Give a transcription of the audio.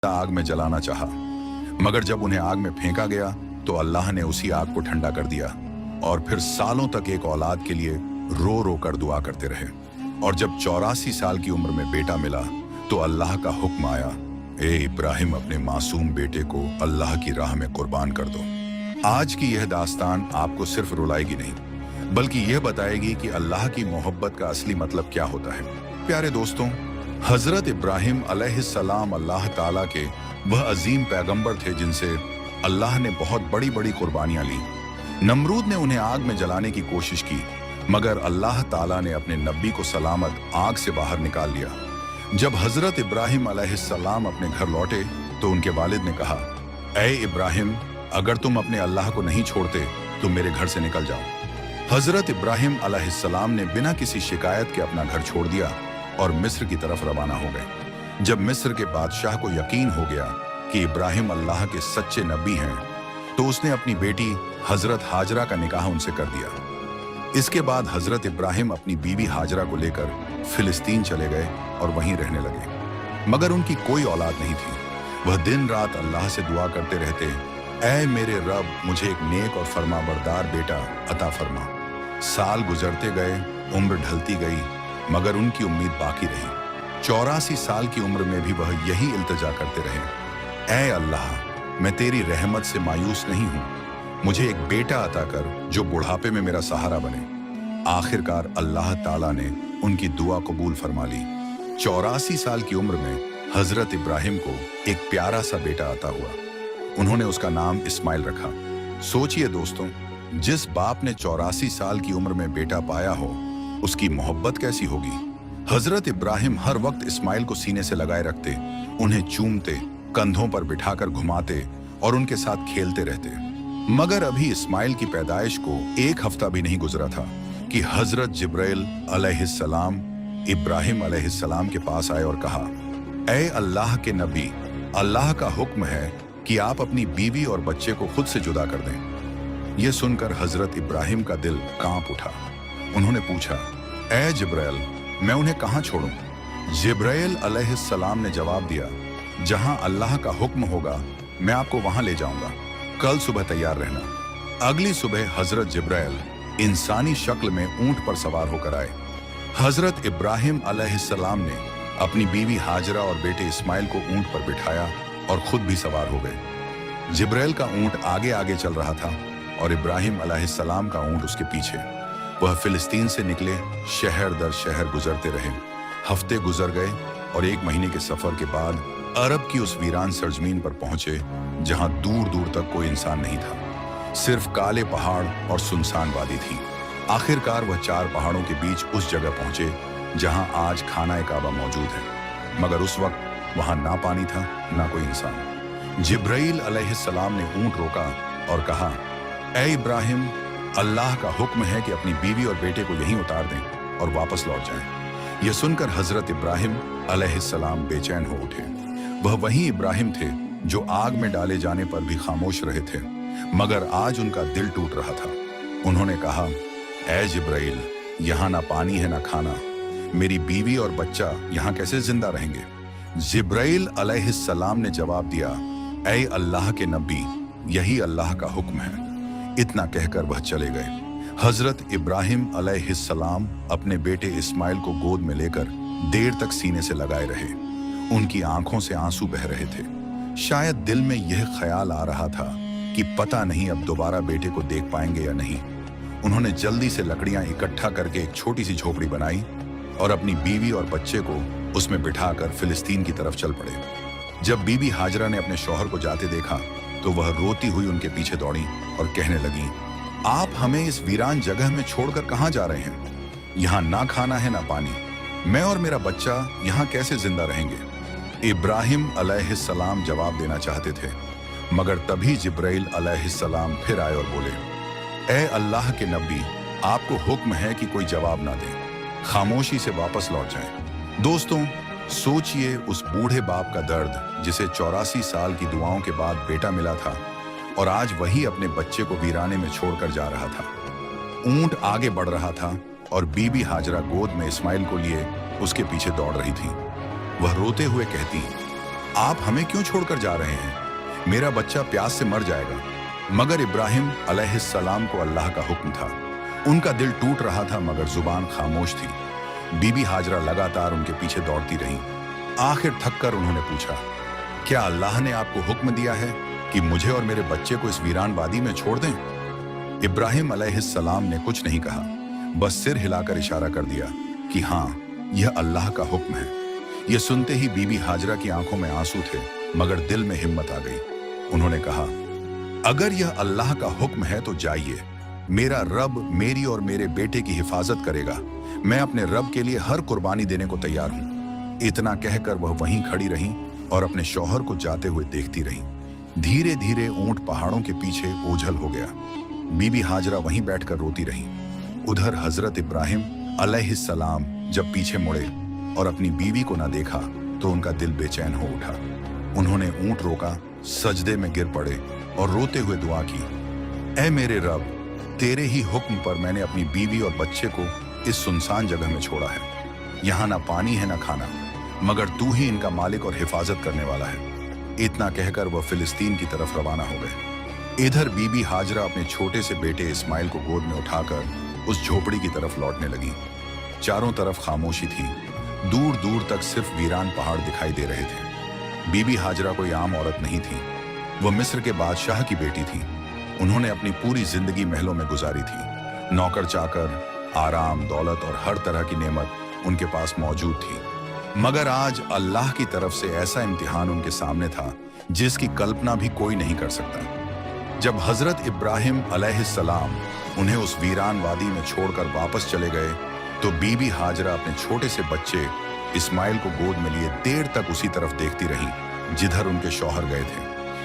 आग में जलाना चाहा, मगर जब उन्हें आग में फेंका गया तो अल्लाह ने उसी आग को ठंडा कर दिया और फिर सालों तक एक औलाद के लिए रो रो कर दुआ करते रहे। और जब 84 साल की उम्र में बेटा मिला तो अल्लाह का हुक्म आया, ए इब्राहिम, अपने मासूम बेटे को अल्लाह की राह में कुर्बान कर दो। आज की यह दास्तान आपको सिर्फ रुलाएगी नहीं, बल्कि यह बताएगी कि अल्लाह की मोहब्बत का असली मतलब क्या होता है। प्यारे दोस्तों, हजरत इब्राहिम अलैहिस्सलाम अल्लाह ताला के वह अजीम पैगंबर थे जिनसे अल्लाह ने बहुत बड़ी बड़ी कुर्बानियां ली। नमरूद ने उन्हें आग में जलाने की कोशिश की, मगर अल्लाह ताला ने अपने नबी को सलामत आग से बाहर निकाल लिया। जब हजरत इब्राहिम अलैहिस्सलाम अपने घर लौटे तो उनके वालिद ने कहा, ऐ इब्राहिम, अगर तुम अपने अल्लाह को नहीं छोड़ते तो मेरे घर से निकल जाओ। हजरत इब्राहिम अलैहिस्सलाम ने बिना किसी शिकायत के अपना घर छोड़ दिया और मिस्र की तरफ रवाना हो गए। जब मिस्र के बादशाह को यकीन हो गया कि इब्राहिम अल्लाह के सच्चे नबी हैं, तो उसने अपनी बेटी हजरत हाजरा का निकाह उनसे कर दिया। इसके बाद हजरत इब्राहिम अपनी बीवी हाजरा को लेकर फिलिस्तीन चले गए और वहीं रहने लगे, मगर उनकी कोई औलाद नहीं थी। वह दिन रात अल्लाह से दुआ करते रहते, ऐ मेरे रब, मुझे एक नेक और फरमाबरदार बेटा अता फरमा। साल गुजरते गए, उम्र ढलती गई, मगर उनकी उम्मीद बाकी रही। 84 साल की उम्र में भी वह यही इल्तिजा करते रहे, ऐ अल्लाह, मैं तेरी रहमत से मायूस नहीं हूँ, मुझे एक बेटा अता कर जो बुढ़ापे में मेरा सहारा बने। आखिरकार अल्लाह ताला ने उनकी दुआ कबूल फरमा ली। 84 साल की उम्र में हजरत इब्राहिम को एक प्यारा सा बेटा अता हुआ। उन्होंने उसका नाम इस्माइल रखा। सोचिए दोस्तों, जिस बाप ने 84 साल की उम्र में बेटा पाया हो, उसकी मोहब्बत कैसी होगी। हजरत इब्राहिम हर वक्त इस्माइल को सीने से लगाए रखते, उन्हें चूमते, कंधों पर बिठाकर घुमाते और उनके साथ खेलते रहते। मगर अभी इस्माइल की पैदाइश को एक हफ्ता भी नहीं गुजरा था कि हजरत जिब्राइल अलैहिस्सलाम इब्राहिम अलैहिस्सलाम के पास आए और कहा, ऐ अल्लाह के नबी, अल्लाह का हुक्म है कि आप अपनी बीवी और बच्चे को खुद से जुदा कर दें। यह सुनकर हजरत इब्राहिम का दिल कांप उठा। उन्होंने पूछा, ऐ जिब्राइल, मैं उन्हें कहाँ छोड़ूं? जिब्राइल अलैहिस्सलाम ने जवाब दिया, जहां अल्लाह का हुक्म होगा मैं आपको वहां ले जाऊंगा। कल सुबह तैयार रहना। अगली सुबह हजरत जिब्राइल इंसानी शक्ल में ऊंट पर सवार होकर आए। हजरत इब्राहिम अलैहिस्सलाम ने अपनी बीवी हाजरा और बेटे इस्माइल को ऊंट पर बिठाया और खुद भी सवार हो गए। जिब्राइल का ऊंट आगे आगे चल रहा था और इब्राहिम अलैहिस्सलाम का ऊंट उसके पीछे। वह फिलिस्तीन से निकले, शहर दर शहर गुजरते रहे। हफ्ते गुजर गए और 1 महीने के सफर के बाद अरब की उस वीरान सरजमीन पर पहुंचे जहां दूर दूर तक कोई इंसान नहीं था, सिर्फ काले पहाड़ और सुनसान वादी थी। आखिरकार वह 4 पहाड़ों के बीच उस जगह पहुंचे जहां आज खाना काबा मौजूद है, मगर उस वक्त वहां ना पानी था ना कोई इंसान। जिब्राइल अलैहिस्सलाम ने ऊंट रोका और कहा, ऐ इब्राहिम, अल्लाह का हुक्म है कि अपनी बीवी और बेटे को यहीं उतार दें और वापस लौट जाएं। यह सुनकर हजरत इब्राहिम अलैहिस्सलाम बेचैन हो उठे। वह वही इब्राहिम थे जो आग में डाले जाने पर भी खामोश रहे थे, मगर आज उनका दिल टूट रहा था। उन्होंने कहा, ऐ जिब्राइल, यहाँ ना पानी है ना खाना, मेरी बीवी और बच्चा यहाँ कैसे जिंदा रहेंगे? जिब्राइल अलैहिस्सलाम ने जवाब दिया, ऐ अल्लाह के नबी, यही अल्लाह का हुक्म है। इतना कहकर वह चले गए। हजरत इब्राहिम अलैहिस्सलाम अपने बेटे इस्माइल को गोद में लेकर देर तक सीने से लगाए रहे। उनकी आंखों से आंसू बह रहे थे। शायद दिल में यह ख्याल आ रहा था कि पता नहीं अब दोबारा बेटे को देख पाएंगे या नहीं। उन्होंने जल्दी से लकड़ियां इकट्ठा करके एक छोटी सी झोपड़ी बनाई और अपनी बीवी और बच्चे को उसमें बिठाकर फिलिस्तीन की तरफ चल पड़े। जब बीबी हाजरा ने अपने शौहर को जाते देखा तो वह रोती हुई उनके पीछे दौड़ी और कहने लगी, आप हमें इस वीरान जगह में छोड़कर कहाँ जा रहे हैं? यहाँ ना खाना है ना पानी, मैं और मेरा बच्चा यहाँ कैसे जिंदा रहेंगे? इब्राहिम अलैहिस्सलाम जवाब देना चाहते थे, मगर तभी जिब्राइल अलैहिस्सलाम फिर आए और बोले, ऐ अल्लाह के नबी, आपको हुक्म है कि कोई जवाब ना दे, खामोशी से वापस लौट जाएं। दोस्तों, सोचिए उस बूढ़े बाप का दर्द जिसे 84 साल की दुआओं के बाद बेटा मिला था और आज वही अपने बच्चे को वीराने में छोड़कर जा रहा था। ऊंट आगे बढ़ रहा था और बीबी हाजरा गोद में इस्माइल को लिए उसके पीछे दौड़ रही थी। वह रोते हुए कहती, आप हमें क्यों छोड़कर जा रहे हैं? मेरा बच्चा प्यास से मर जाएगा। मगर इब्राहिम अलैहिस्सलाम को अल्लाह का हुक्म था। उनका दिल टूट रहा था मगर जुबान खामोश थी। बीबी हाजरा लगातार उनके पीछे दौड़ती रही। आखिर थककर उन्होंने पूछा, क्या अल्लाह ने आपको हुक्म दिया है कि मुझे और मेरे बच्चे को इस वीरान वादी में छोड़ दें? इब्राहिम अलैहिस्सलाम ने कुछ नहीं कहा, बस सिर हिलाकर इशारा कर दिया कि हाँ, यह अल्लाह का हुक्म है। यह सुनते ही बीबी हाजरा की आंखों में आंसू थे मगर दिल में हिम्मत आ गई। उन्होंने कहा, अगर यह अल्लाह का हुक्म है तो जाइए। मेरा रब मेरी और मेरे बेटे की हिफाजत करेगा। मैं अपने रब के लिए हर कुर्बानी देने को तैयार हूं। इतना कहकर वह वहीं खड़ी रही और अपने शौहर को जाते हुए देखती रही। धीरे धीरे ऊंट पहाड़ों के पीछे ओझल हो गया। बीबी हाजरा वहीं बैठकर रोती रही। उधर हजरत इब्राहिम अलैहिस्सलाम जब पीछे मुड़े और अपनी बीवी को न देखा तो उनका दिल बेचैन हो उठा। उन्होंने ऊंट रोका, सजदे में गिर पड़े और रोते हुए दुआ की, ऐ मेरे रब, तेरे ही हुक्म पर मैंने अपनी बीवी और बच्चे को इस सुनसान जगह में छोड़ा है। यहाँ ना पानी है ना खाना, मगर तू ही इनका मालिक और हिफाजत करने वाला है। इतना कहकर वह फिलिस्तीन की तरफ रवाना हो गए। इधर बीबी हाजरा अपने छोटे से बेटे इस्माइल को गोद में उठाकर उस झोपड़ी की तरफ लौटने लगी। चारों तरफ खामोशी थी। दूर दूर तक सिर्फ वीरान पहाड़ दिखाई दे रहे थे। बीबी हाजरा कोई आम औरत नहीं थी। वह मिस्र के बादशाह की बेटी थी। उन्होंने अपनी पूरी जिंदगी महलों में गुजारी थी। नौकर चाकर, आराम, दौलत और हर तरह की नेमत उनके पास मौजूद थी। मगर आज अल्लाह की तरफ से ऐसा इम्तिहान उनके सामने था जिसकी कल्पना भी कोई नहीं कर सकता। जब हजरत इब्राहिम अलैहिस्सलाम उन्हें उस वीरान वादी में छोड़कर वापस चले गए तो बीबी हाजरा अपने छोटे से बच्चे इस्माइल को गोद में लिए देर तक उसी तरफ देखती रही जिधर उनके शौहर गए थे।